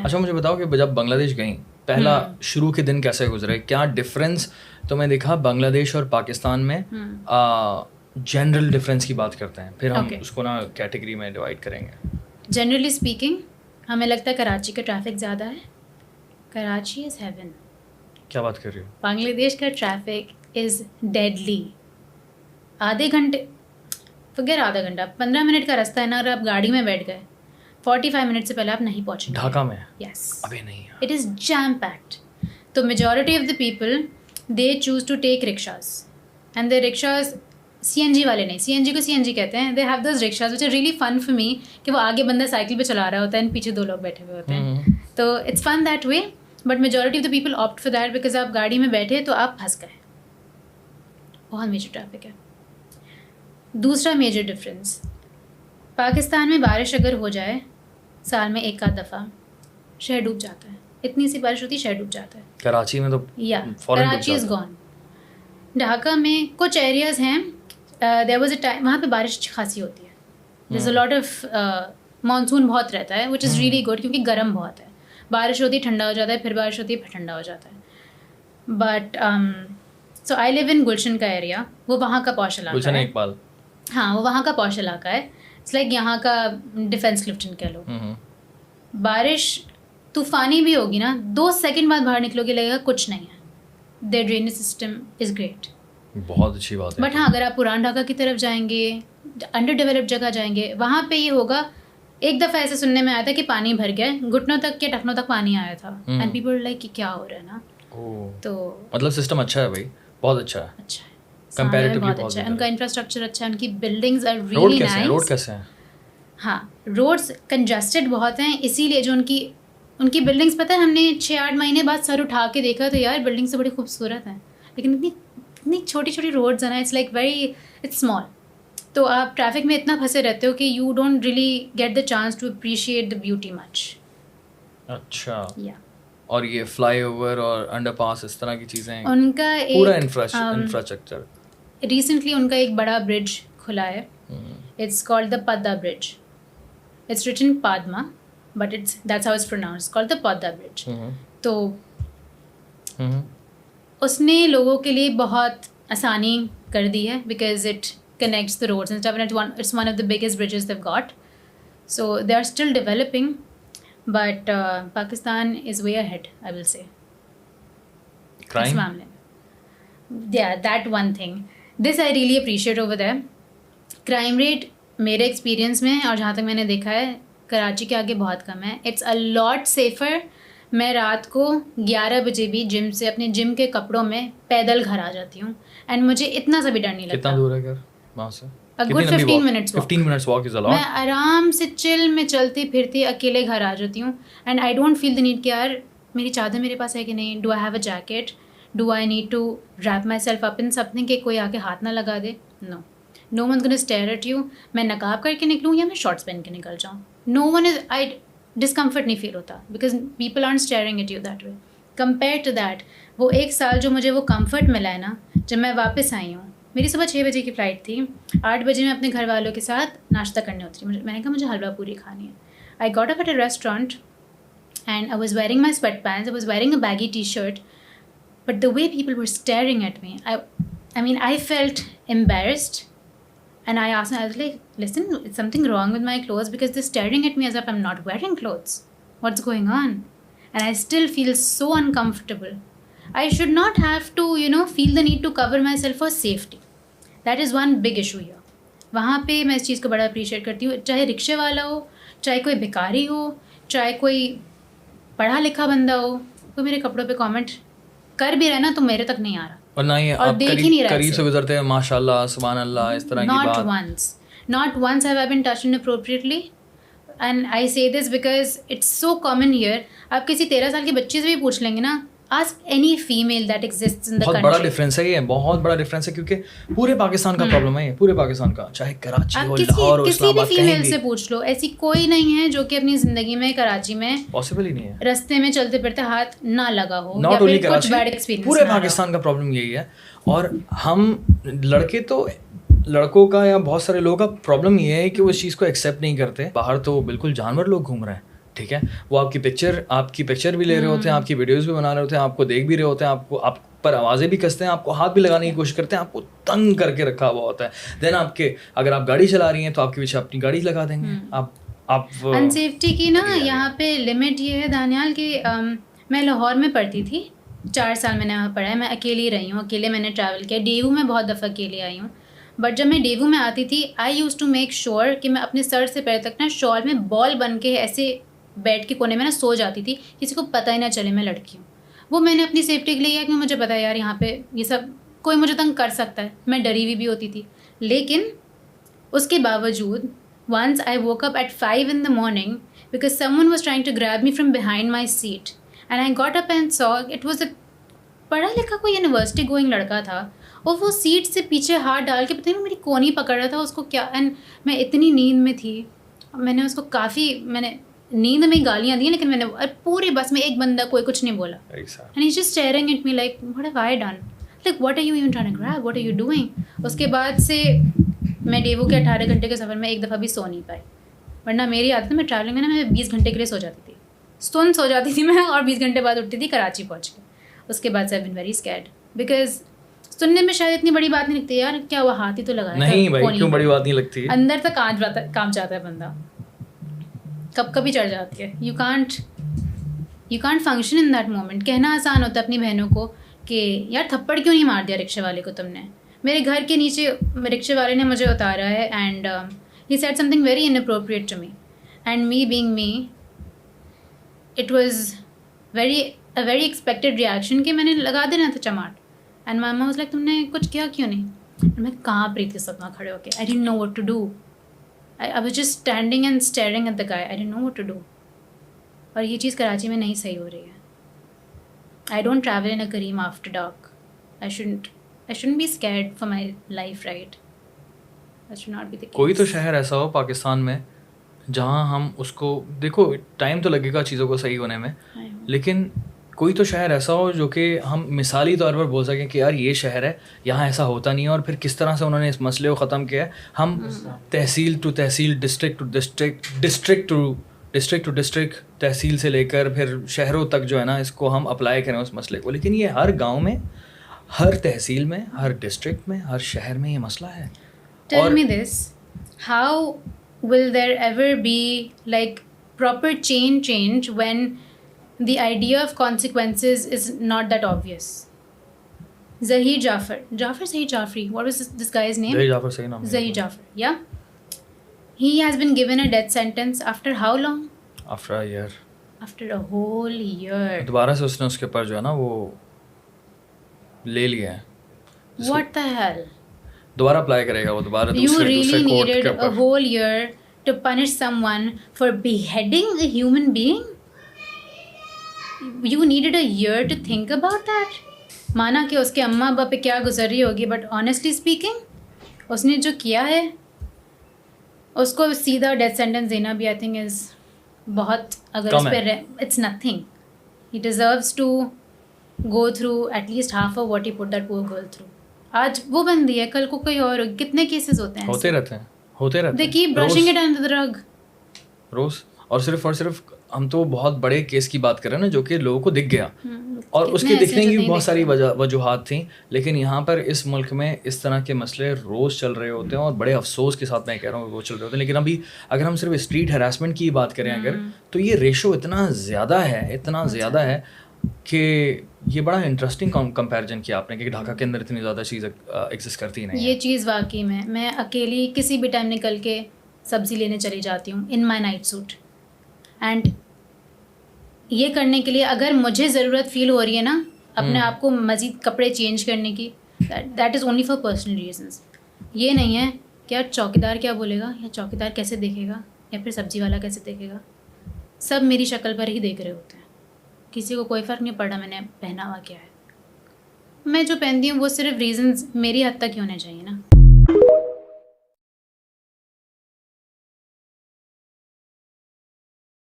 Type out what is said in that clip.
अच्छा मुझे बताओ कि जब बांग्लादेश गई पहला शुरू के दिन कैसे गुजरे, क्या डिफरेंस तो मैं देखा बांग्लादेश और पाकिस्तान में जनरल डिफरेंस की बात करते हैं, फिर हम उसको ना कैटेगरी में डिवाइड करेंगे। जनरली स्पीकिंग हमें लगता है कराची का ट्रैफिक ज़्यादा है। Karachi is haven. क्या बात कर रही हो? बांग्लादेश का ट्रैफिक इज़ डेडली। आधे घंटे फिगर आधा घंटा 15 मिनट का रास्ता है ना, अगर आप गाड़ी में बैठ गए 45 मिनट से पहले आप नहीं पहुँचेंगे ढाका में। यस अबे नहीं यार, इट इज़ जैम पैक्ड। तो majority of the people they choose to take rickshaws and the rickshaws CNG वाले नहीं, CNG को CNG कहते हैं। They have those rickshaws which are really fun for me कि वो आगे बंदा साइकिल पे चला रहा होता है एंड पीछे 2 लोग बैठे हुए होते हैं, तो it's fun that way. But majority of the people opt for that because आप गाड़ी में बैठे तो आप फंस गए। बहुत मेजर ट्रैफिक है। दूसरा मेजर डिफरेंस, पाकिस्तान में बारिश अगर हो जाए साल में एक आध दफ़ा शहर डूब जाता है। इतनी सी बारिश होती है शहर डूब जाता है। कराची में तो या कराची इज़ गॉन। ढाका में कुछ एरियाज़ हैं, देयर वाज अ टाइम वहाँ पे बारिश खासी होती है। There is a lot of monsoon बहुत रहता है विच इज़ रियली गुड क्योंकि गर्म बहुत है। बारिश होती है ठंडा हो जाता है, फिर बारिश होती है फिर ठंडा हो जाता है। But so I live in गुलशन का एरिया, वो वहाँ का पॉश इलाका है। इकबाल, हाँ वो वहाँ का पॉश इलाका है। इट्स लाइक यहाँ का डिफेंस क्लिफ्टन कह लो। बारिश तूफ़ानी भी होगी ना, 2 सेकंड बाद बाहर निकलोगे लगेगा कुछ नहीं है। There drainage system is great. बहुत अच्छी बात है। बट हाँ अगर आप पुरान ढाका की तरफ जाएंगे, अंडर डेवलप्ड जगह जाएंगे, वहाँ पे ये होगा। एक दफ़ा ऐसे सुनने में आया था कि पानी भर गया, घुटनों तक के टखनों तक पानी आया था एंड पीपल लाइक कि क्या हो रहा है ना। तो मतलब सिस्टम अच्छा है भाई, बहुत अच्छा है। अच्छा है, कंपैरेटिवली बहुत अच्छा है। उनका इंफ्रास्ट्रक्चर अच्छा है, उनकी buildings are really nice. Road कैसे हैं? हाँ रोड्स कंजस्टेड बहुत हैं, इसीलिए जो उनकी बिल्डिंग्स, पता है हमने 6-8 महीने बाद सर उठा के देखा तो यार बिल्डिंग्स तो बड़ी खूबसूरत हैं, लेकिन इतनी छोटी छोटी रोड्स हैं ना, इट्स लाइक इट्स स्मॉल। तो आप ट्रैफिक में इतना फंसे रहते हो कि you don't really get the chance to appreciate the beauty much. अच्छा। या और ये फ्लाईओवर और अंडरपास इस तरह की चीज़ें, उनका पूरा एक इंफ्रास्ट्रक्चर रिसेंटली उनका एक बड़ा ब्रिज खुला है। It's called the Padda bridge. It's written Padma but that's how it's pronounced, called the Padda bridge. तो उसने लोगों के लिए बहुत आसानी कर दी है because it connects the roads and stuff, and it's one of the biggest bridges they've got. So they are still developing, but Pakistan is way ahead, I will say. Crime? Yeah, that one thing. This I really appreciate over there. Crime rate मेरे experience में और जहाँ तक मैंने देखा है कराची के आगे बहुत कम है. It's a lot safer. मैं रात को 11 बजे भी जिम से अपने जिम के कपड़ों में पैदल घर आ जाती हूँ एंड मुझे इतना सा भी डर नहीं लगता. कितना दूर है घर वहाँ से? A good 15 minutes walk. 15 minutes walk is a lot. मैं आराम से चिल में चलती फिरती अकेले घर आ जाती हूँ and I don't feel the need कि यार मेरी चादर मेरे पास है कि नहीं, do I have a jacket, do I need to wrap myself up in something कि कोई आके हाथ ना लगा दे. No one gonna stare at you. मैं नकाब करके निकलूँ या मैं शॉर्ट्स पहन के निकल जाऊँ, नो वन इज डिस्कम्फर्ट नहीं फील होता because people are staring at you that way. Compare to that वो एक साल जो मुझे वो कम्फर्ट मिला है ना, जब मैं वापस आई हूँ, मेरी सुबह 6 बजे की फ़्लाइट थी, 8 बजे मैं अपने घर वालों के साथ नाश्ता करने उतरी. मैंने कहा मुझे हलवा पूरी खानी है. I got up at a restaurant and I was wearing my sweat pants, I was wearing a baggy T-shirt, but the way people were staring at me, I mean I felt embarrassed and I asked them, I was like, listen, is something wrong with my clothes because they're staring at me as if I'm not wearing clothes. What's going on? And I still feel so uncomfortable. I should not have to, feel the need to cover myself for safety. That is one big issue here. वहाँ पे मैं इस चीज़ को बड़ा appreciate करती हूँ, चाहे रिक्शे वाला हो, चाहे कोई भिखारी हो, चाहे कोई पढ़ा लिखा बंदा हो, कोई मेरे कपड़ों पे कमेंट कर भी रहा ना तो मेरे तक नहीं आ रहा और ना ही और देख ही नहीं रहा करीब से गुजरते हैं माशाल्लाह सुभान अल्लाह इस तरह की बात. Not once have I been touched inappropriately. And I say this because it's so common here. आप किसी 13 साल के बच्चे से भी पूछ लेंगे ना, ask any female that exists in the country. बहुत बड़ा डिफरेंस है ये, बहुत बड़ा डिफरेंस है क्योंकि पूरे पाकिस्तान का प्रॉब्लम है ये, पूरे पाकिस्तान का, चाहे कराची हो, लाहौर हो, इस्लामाबाद, किसी भी फीमेल से पूछ लो, ऐसी कोई नहीं है जो कि अपनी जिंदगी में कराची में पॉसिबल ही नहीं है रास्ते में चलते फिरते हाथ ना लगा हो या फिर कुछ बैड एक्सपीरियंस. पूरे पाकिस्तान का प्रॉब्लम यही है. और हम लड़कों का या बहुत सारे लोगों का प्रॉब्लम ये है कि वो इस चीज़ को एक्सेप्ट नहीं करते. बाहर तो बिल्कुल जानवर लोग घूम रहे हैं, ठीक है, वो आपकी पिक्चर भी ले रहे होते हैं, आपकी वीडियोस भी बना रहे होते हैं, आपको देख भी रहे होते हैं, आपको आप पर आवाज़ें भी कसते हैं, आपको हाथ भी लगाने की कोशिश करते हैं, आपको तंग करके रखा हुआ होता है। देन अगर आप गाड़ी चला रही हैं तो आपके पीछे अपनी गाड़ी लगा देंगे। आप अनसेफ्टी की ना यहाँ पे लिमिट ये है दानियाल कि मैं लाहौर में पढ़ती थी, 4 साल मैंने वहाँ पढ़ा है, मैं अकेली रही हूँ, अकेले मैंने ट्रैवल किया। डेवू में बहुत दफ़ा अकेले आई हूँ, बट जब मैं डेवू में आती थी आई यूज़ टू मेक श्योर कि मैं अपने सर से पैर तक ना शॉल में बॉल बन के ऐसे बेड के कोने में ना सो जाती थी, किसी को पता ही ना चले मैं लड़की हूँ। वो मैंने अपनी सेफ्टी के लिए किया, क्योंकि मुझे पता है यार यहाँ पे ये सब कोई मुझे तंग कर सकता है, मैं डरी हुई भी होती थी। लेकिन उसके बावजूद once I woke up at 5 in the morning because someone was trying to grab me from behind my seat, and I got up and saw it was a पढ़ा लिखा कोई यूनिवर्सिटी गोइंग लड़का था, और वो सीट से पीछे हाथ डाल के पता नहीं मेरी कोनी पकड़ रहा था उसको क्या। एंड मैं इतनी नींद में थी, मैंने उसको मैंने नींद में गालियाँ दी, लेकिन मैंने पूरी बस में एक बंदा कोई कुछ नहीं बोला। And he just staring at me like what have I done, like what are you even trying to grab, what are you doing. उसके बाद से मैं डेवू के 18 घंटे के सफ़र में एक दफ़ा भी सो नहीं पाई, वरना मेरी आदत है मैं ट्रैवलिंग में ना मैं 20 घंटे के लिए सो जाती थी, सो जाती थी मैं, और 20 घंटे बाद उठती थी कराची पहुँच के। उसके बाद से I been very scared, because सुनने में शायद इतनी बड़ी बात नहीं लगती यार, क्या हुआ हाथ ही तो लगाया नहीं भाई, क्यों बड़ी बात नहीं लगती, अंदर तक काम जाता है बंदा, कभी चढ़ जाती है। You can't function in that moment. कहना आसान होता है अपनी बहनों को कि यार थप्पड़ क्यों नहीं मार दिया रिक्शे वाले को तुमने। मेरे घर के नीचे रिक्शे वाले ने मुझे उतारा है, and he said something very inappropriate to me, and me being me it was a very expected reaction कि मैंने लगा देना था चमाट। एंड मामा वाज लाइक तुमने कुछ किया क्यों नहीं। And मैं कहाँ रही थी सब वहाँ खड़े होके, I didn't know what to do, I was just standing and staring at the guy, I didn't know what to do. और ये चीज़ कराची में नहीं सही हो रही है। I don't travel in a Careem after dark, I shouldn't be scared for my life, right? That should not be the case. कोई तो शहर ऐसा हो पाकिस्तान में जहाँ हम उसको, देखो टाइम तो लगेगा चीज़ों को सही होने में, लेकिन कोई तो शहर ऐसा हो जो कि हम मिसाली तौर पर बोल सकें कि यार ये शहर है, यहाँ ऐसा होता नहीं है, और फिर किस तरह से उन्होंने इस मसले को ख़त्म किया है। हम तहसील टू तहसील, district to district, district to district, तहसील से लेकर फिर शहरों तक जो है ना, इसको हम अप्लाई करें उस मसले को, लेकिन ये हर गाँव में, हर तहसील में, हर डिस्ट्रिक्ट में, हर शहर में ये मसला है। Tell me this, how will there ever be like proper change when the idea of consequences is not that obvious? Zahir Jafri, what was this guy's name? Zahir Jafar, yeah. He has been given a death sentence after how long? After a year. After a whole year. दोबारा से उसने उसके ऊपर जो है ना वो ले लिया है। What the hell? दोबारा अप्लाई करेगा वो, दोबारा You really needed a whole year to punish someone for beheading a human being? You needed a year to think about that? माना कि उसके अम्मा अब्बा पे क्या गुजर रही होगी, बट ऑनेस्टली स्पीकिंग उसने जो किया है उसको सीधा डेथ सेंटेंस देना भी आई थिंक इज़ बहुत, अगर उस पर it's nothing. He deserves to go through at least half of what he put that poor girl through. आज वो बंदी है, कल को कोई और, कितने केसेस होते हैं, होते रहते they keep brushing it under the rug रोज। और सिर्फ हम तो बहुत बड़े केस की बात कर रहे हैं ना, जो कि लोगों को दिख गया, और उसके दिखने की बहुत सारी वजूहात थी, लेकिन यहाँ पर इस मुल्क में इस तरह के मसले रोज़ चल रहे होते हैं, और बड़े अफसोस के साथ मैं कह रहा हूँ वो चल रहे होते हैं। लेकिन अभी अगर हम सिर्फ स्ट्रीट हरासमेंट की बात करें अगर, तो ये रेशो इतना ज़्यादा है कि ये बड़ा इंटरेस्टिंग कंपैरिजन किया आपने कि ढाका के अंदर इतनी ज़्यादा चीज़ एग्जिस्ट करती नहीं। ये चीज़ वाकई में, मैं अकेली किसी भी टाइम निकल के सब्ज़ी लेने चली जाती हूँ इन माई नाइट सूट, एंड ये करने के लिए अगर मुझे ज़रूरत फील हो रही है ना अपने आप को मज़ीद कपड़े चेंज करने की, that is only for personal reasons. ये नहीं है कि यार चौकीदार क्या बोलेगा, या चौकीदार कैसे देखेगा, या फिर सब्ज़ी वाला कैसे देखेगा। सब मेरी शक्ल पर ही देख रहे होते हैं, किसी को कोई फ़र्क नहीं पड़ा मैंने पहना हुआ क्या है। मैं जो पहनती हूँ वो सिर्फ रीजंस मेरी हद तक ही होने चाहिए ना।